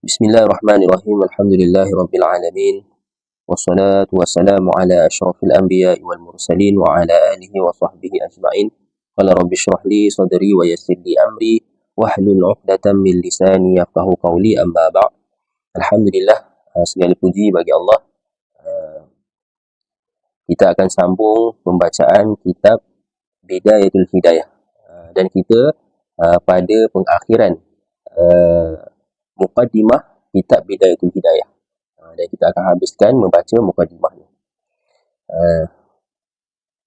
Bismillahirrahmanirrahim. Alhamdulillahirabbil alamin. Wassalatu wassalamu ala asyrafil anbiya'i wal mursalin wa ala alihi wa sahbihi ajma'in. Qala rabbi shrah li sadri wa yassir li amri wahlul 'uqdatam min lisani yafqahu qawli, amma ba'd. Alhamdulillah, segala puji bagi Allah. Kita akan sambung pembacaan kitab Bidayatul Hidayah. Dan kita pada pengakhiran muqaddimah kitab Bidayatul Hidayah. Dan kita akan habiskan membaca muqaddimah ni.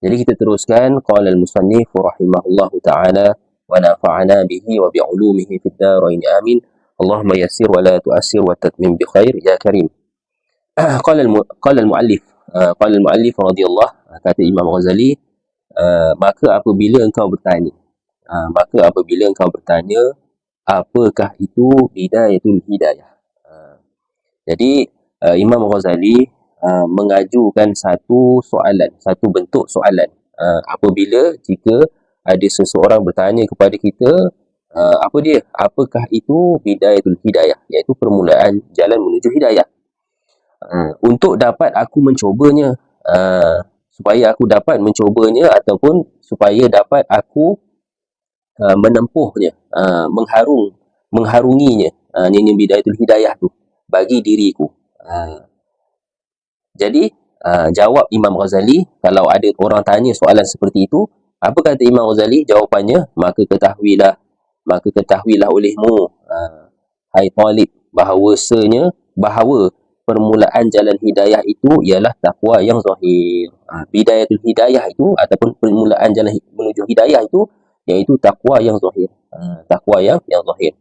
Jadi kita teruskan. Qala al-musannif rahimahullahu ta'ala wa nafa'ana bihi wa bi'ulumihi fid darain amin. Allahumma yassir wa la tu'assir wa tatmim bi khair ya karim. Qala al-muallif radhiyallahu, kata Imam Ghazali, maka apabila engkau bertanya, apakah itu Bidayatul Hidayah? Jadi Imam Ghazali mengajukan satu bentuk soalan. Jika ada seseorang bertanya kepada kita, apakah itu Bidayatul Hidayah, iaitu permulaan jalan menuju hidayah. Untuk dapat aku mencobanya, supaya aku dapat mencobanya ataupun supaya dapat aku menempuhnya, mengharunginya, ini Bidayatul Hidayah tu bagi diriku. Jadi jawab Imam Ghazali, kalau ada orang tanya soalan seperti itu, apa kata Imam Ghazali? Jawapannya, maka ketahuilah olehmu, hai talib, bahawa permulaan jalan hidayah itu ialah takwa yang zahir. Bidayatul Hidayah itu ataupun permulaan jalan menuju hidayah itu iaitu takwa yang zahir. Takwa yang zahir.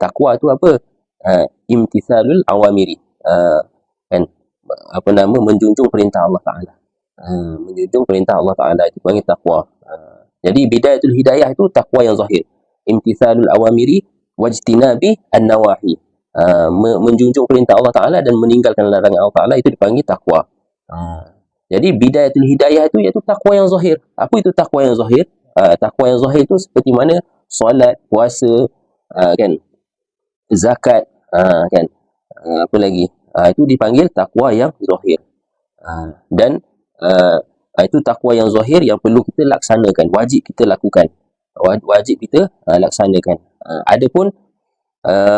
Takwa itu apa? Imtithalul awamiri. Menjunjung perintah Allah Ta'ala. Menjunjung perintah Allah Ta'ala itu panggil takwa. Jadi Bidayatul Hidayah itu takwa yang zahir. Imtithalul awamiri wajtinabi an-nawahi. Menjunjung perintah Allah Ta'ala dan meninggalkan larangan Allah Ta'ala, itu dipanggil takwa. Jadi Bidayatul Hidayah itu iaitu takwa yang zahir. Apa itu takwa yang zahir? Takwa yang zahir itu seperti mana solat, puasa, kan, zakat, kan, apa lagi, itu dipanggil takwa yang zahir. Dan itu takwa yang zahir yang perlu kita laksanakan, wajib kita lakukan, wajib kita laksanakan. Adapun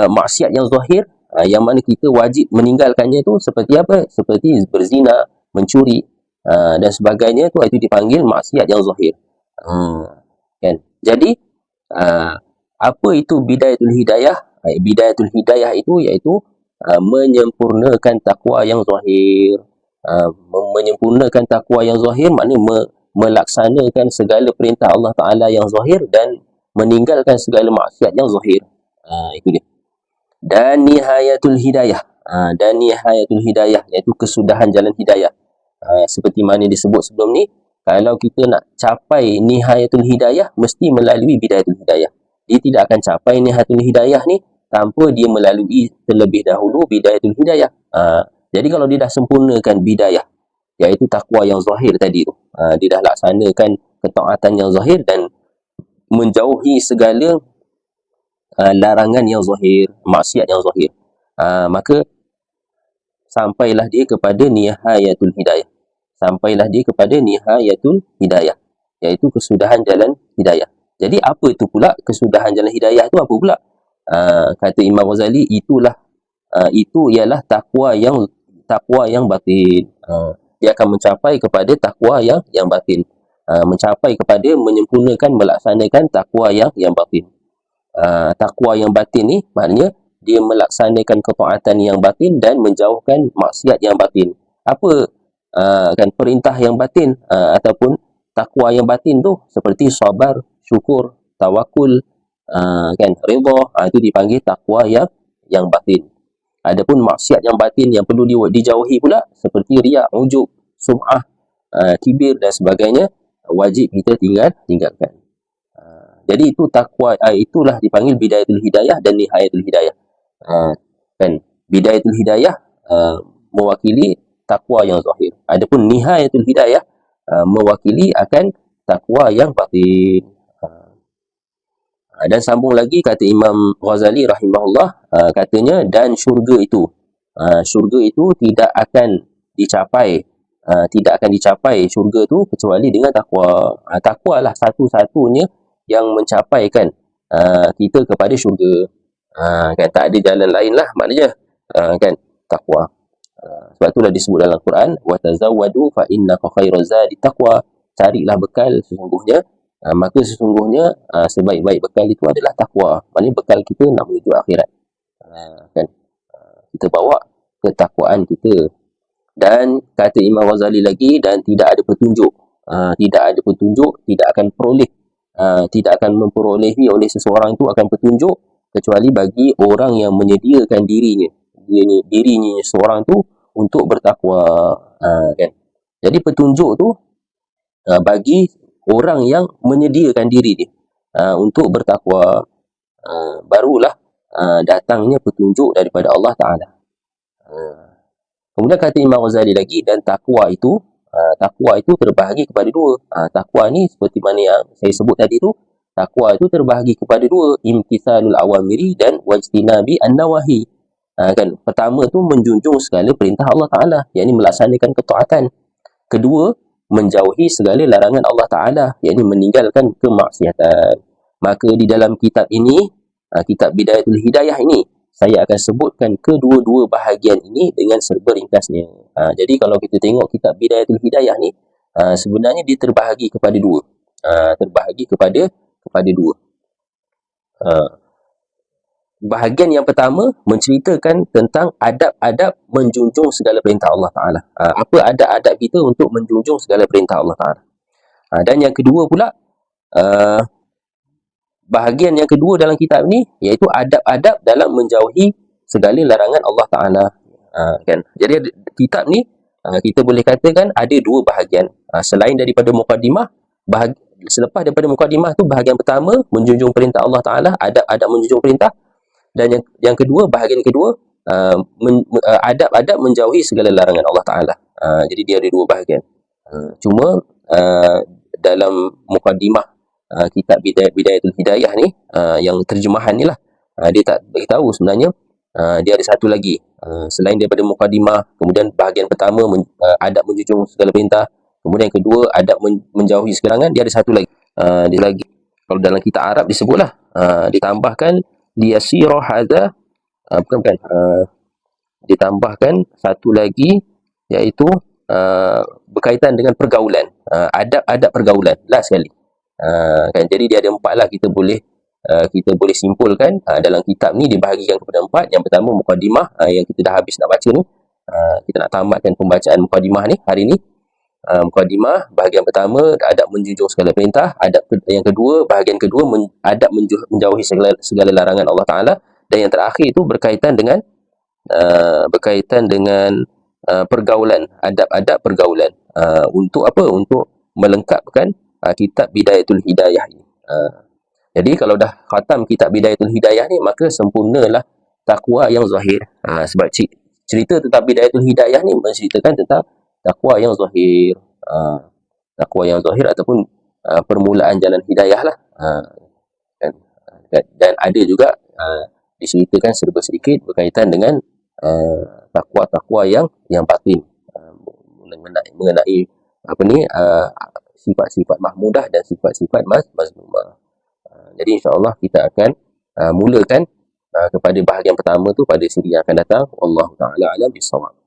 maksiat yang zahir, yang mana kita wajib meninggalkannya itu seperti apa? Seperti berzina, mencuri, dan sebagainya, itu dipanggil maksiat yang zahir. Kan? Jadi apa itu Bidayatul Hidayah? Bidayatul Hidayah itu iaitu menyempurnakan takwa yang zahir. Menyempurnakan takwa yang zahir maknanya melaksanakan segala perintah Allah Ta'ala yang zahir dan meninggalkan segala maksiat yang zahir. Itu dia. Dan nihayatul hidayah. Iaitu kesudahan jalan hidayah. Seperti mana disebut sebelum ni, kalau kita nak capai nihayatul hidayah, mesti melalui Bidayatul Hidayah. Dia tidak akan capai nihayatul hidayah ni tanpa dia melalui terlebih dahulu Bidayatul Hidayah. Jadi kalau dia dah sempurnakan bidayah, iaitu takwa yang zahir tadi tu, dia dah laksanakan ketaatan yang zahir dan menjauhi segala larangan yang zahir, maksiat yang zahir, maka sampailah dia kepada nihayatul hidayah. Iaitu kesudahan jalan hidayah. Jadi apa itu pula kesudahan jalan hidayah itu? Apa pula? Kata Imam Ghazali, itu ialah takwa yang batin. Dia akan mencapai kepada takwa yang batin, mencapai kepada menyempurnakan, melaksanakan takwa yang batin. Takwa yang batin ni maknanya dia melaksanakan ketaatan yang batin dan menjauhkan maksiat yang batin. Apa kan perintah yang batin, ataupun takwa yang batin tu seperti sabar, syukur, tawakul, kan, redha, itu dipanggil takwa yang batin. Adapun maksiat yang batin yang perlu dijauhi pula seperti riya, ujub, sum'ah, kibir dan sebagainya, wajib kita tinggalkan. Jadi itu takwa, itulah dipanggil Bidayatul Hidayah dan Nihayatul Hidayah. Kan, Bidayatul Hidayah mewakili takwa yang zahir. Adapun Nihayatul Hidayah mewakili akan takwa yang batin. Dan sambung lagi kata Imam Ghazali rahimahullah, katanya dan syurga itu tidak akan dicapai, syurga itu kecuali dengan takwa. Takwa lah satu-satunya yang mencapaikan kita kepada syurga. Kan tak ada jalan lain lah maknanya, kan, takwa. Sebab itulah disebut dalam Quran, wa tazawwadu fa inna khairaz zadi taqwa. Carilah bekal sesungguhnya, maka sesungguhnya sebaik-baik bekal itu adalah takwa. Maknanya bekal kita nak menuju akhirat. Kan, kita bawa ketakwaan kita. Dan kata Imam Ghazali lagi, dan tidak ada petunjuk, tidak akan memperolehi oleh seseorang itu akan petunjuk kecuali bagi orang yang menyediakan dirinya seorang tu untuk bertakwa. Kan, jadi petunjuk tu bagi orang yang menyediakan diri dia untuk bertakwa, barulah datangnya petunjuk daripada Allah Ta'ala. Kemudian kata Imam Ghazali lagi, dan takwa itu terbahagi kepada dua. Takwa ni seperti mana yang saya sebut tadi tu, takwa itu terbahagi kepada dua, imtithalul awamiri dan wajtinabi an-nawahi. Kan, pertama tu menjunjung segala perintah Allah Ta'ala, yakni melaksanakan ketaatan. Kedua, menjauhi segala larangan Allah Ta'ala, yakni meninggalkan kemaksiatan. Maka di dalam kitab ini, kitab Bidayatul Hidayah ini, saya akan sebutkan kedua-dua bahagian ini dengan serba ringkasnya. Jadi kalau kita tengok kitab Bidayatul Hidayah ni, sebenarnya dia terbahagi kepada dua. Bahagian yang pertama menceritakan tentang adab-adab menjunjung segala perintah Allah Ta'ala. Apa adab-adab kita untuk menjunjung segala perintah Allah Ta'ala. Dan yang kedua pula, bahagian yang kedua dalam kitab ni, iaitu adab-adab dalam menjauhi segala larangan Allah Ta'ala. Kan? Jadi kitab ni, kita boleh katakan ada dua bahagian. Selain daripada mukadimah, selepas daripada mukadimah tu, bahagian pertama menjunjung perintah Allah Ta'ala, adab-adab menjunjung perintah. Dan yang kedua, bahagian kedua, adab-adab menjauhi segala larangan Allah Ta'ala. Jadi dia ada dua bahagian. Cuma dalam mukadimah kitab Bidayatul Hidayah ni, yang terjemahan ni lah, dia tak beritahu sebenarnya dia ada satu lagi selain daripada mukadimah. Kemudian bahagian pertama adab menjunjung segala perintah, kemudian yang kedua adab menjauhi segala larangan. Dia ada satu lagi, dia lagi, kalau dalam kitab Arab disebutlah, ditambahkan liyasira hadza, ditambahkan satu lagi, iaitu berkaitan dengan pergaulan, adab-adab pergaulan lah sekali. Kan, jadi dia ada empat lah, kita boleh simpulkan dalam kitab ni dibahagikan kepada empat. Yang pertama mukadimah, yang kita dah habis nak baca ni, kita nak tamatkan pembacaan mukadimah ni hari ni. Mukadimah bahagian pertama, adab menjunjung segala perintah. Yang kedua, bahagian kedua, adab menjauhi segala larangan Allah Ta'ala. Dan yang terakhir itu berkaitan dengan pergaulan, adab-adab pergaulan. Untuk apa? Untuk melengkapkan kitab Bidayatul Hidayah ini. Jadi kalau dah khatam kitab Bidayatul Hidayah ni, maka sempurnalah takwa yang zahir. Sebab cerita tentang Bidayatul Hidayah ni menceritakan tentang takwa yang zahir. Takwa yang zahir ataupun permulaan jalan hidayah lah. Dan ada juga diceritakan serba sedikit berkaitan dengan takwa-takwa yang batin, mengenai sifat-sifat mahmudah dan sifat-sifat mazmumah. Jadi insya-Allah kita akan mulakan kepada bahagian pertama tu pada siri yang akan datang. Wallahu taala alam bisawab.